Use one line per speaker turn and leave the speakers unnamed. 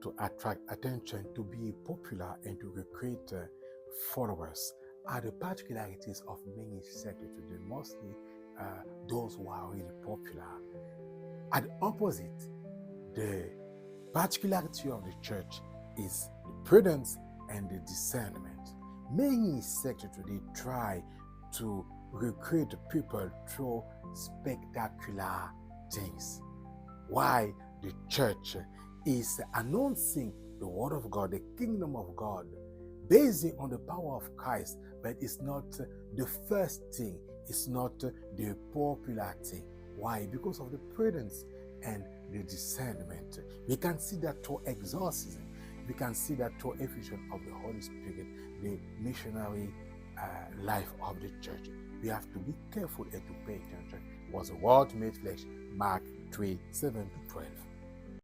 to attract attention, to be popular, and to recruit followers are the particularities of many sects today, mostly those who are really popular. At the opposite, the particularity of the church is the prudence and the discernment. Many sects today try to recruit people through spectacular things. Why the church is announcing the word of God, the kingdom of God, basing on the power of Christ, but it's not the first thing, it's not the popular thing. Why? Because of the prudence and the discernment. We can see that through exorcism. We can see that through effusion of the Holy Spirit, the missionary life of the church. We have to be careful and to pay attention. It was a word made flesh, Mark 3:7-12.